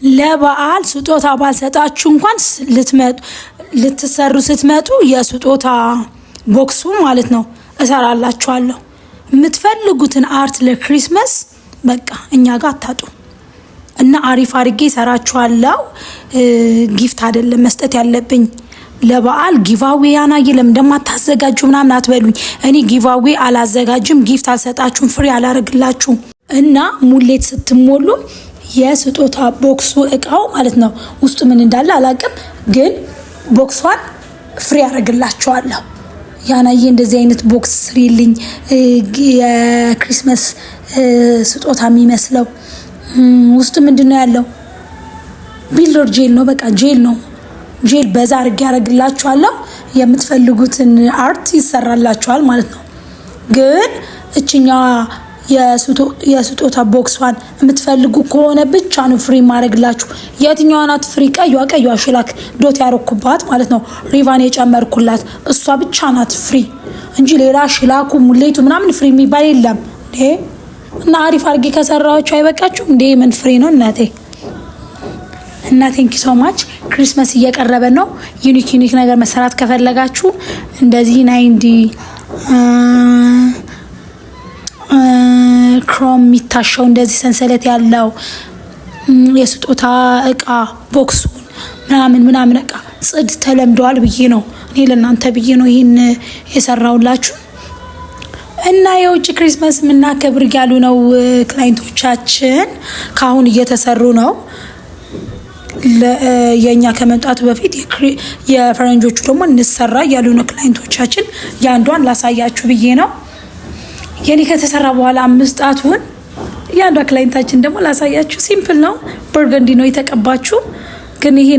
ለበዓል ስጦታ ባልሰጣችሁ እንኳን ልትሰሩ ስትመጡ የስጦታ ቦክሱ ማለት ነው እሰራላችኋለሁ። የምትፈልጉትን አርት ለክሪስማስ በቃ እኛ ጋር አታጡ እና አሪፍ አድርጌ እሰራችኋለሁ። ጊፍት አይደለም መስጠት ያለብኝ ለበዓል ጊቫዌ ያናየ ለምን እንደማታዘጋጁ ምናምን አትበሉኝ። እኔ ጊቫዌ አላዘጋጅም፣ ጊፍት አልሰጣችሁም፣ ፍሪ አላረግላችሁም። እና ሙሌት ስትሞሉ የስጦታ ቦክሱ እቃው ማለት ነው ውስጡ ምን እንዳለ አላቅም፣ ግን ቦክሷን ፍሪ አረግላችኋለሁ። ያናየ እንደዚህ አይነት ቦክስ ስሪልኝ የክሪስማስ ስጦታ የሚመስለው ውስጡ ምንድነው ያለው? ቢልደር ጄል ነው። በቃ ጄል ነው። ጄል በዛ አድርጌ ያደርግላችኋለሁ። የምትፈልጉትን አርት ይሰራላችኋል ማለት ነው። ግን እችኛዋ የስጦታ ቦክሷን የምትፈልጉ ከሆነ ብቻ ነው ፍሪ ማድረግላችሁ። የትኛዋ ናት ፍሪ? ቀይዋ ሽላክ ዶት ያረኩባት ማለት ነው፣ ሪቫን የጨመርኩላት እሷ ብቻ ናት ፍሪ እንጂ ሌላ ሽላኩ ሙሌቱ ምናምን ፍሪ የሚባል የለም። እና አሪፍ አድርጌ ከሰራችሁ አይበቃችሁ እንዴ? ምን ፍሪ ነው እናቴ? እና ቴንክ ዩ ሶ ማች። ክሪስማስ እየቀረበ ነው። ዩኒክ ነገር መሰራት ከፈለጋችሁ እንደዚህ 90 ክሮም የሚታሸው እንደዚህ ሰንሰለት ያለው የስጦታ እቃ ቦክሱን ምናምን እቃ ጽድ ተለምደዋል ብዬ ነው እኔ ለእናንተ ብዬ ነው ይሄን የሰራውላችሁ። እና የውጭ ክሪስማስ የምናከብር ያሉ ነው ክላይንቶቻችን። ካሁን እየተሰሩ ነው። የኛ ከመምጣቱ በፊት የፈረንጆቹ ደግሞ እንሰራ ያሉ ነው ክላይንቶቻችን። ያንዷን ላሳያችሁ ብዬ ነው። የኔ ከተሰራ በኋላ 5 ጣቱን ያንዷ ክላይንታችን ደግሞ ላሳያችሁ። ሲምፕል ነው። በርገንዲ ነው የተቀባችሁ ግን ይሄ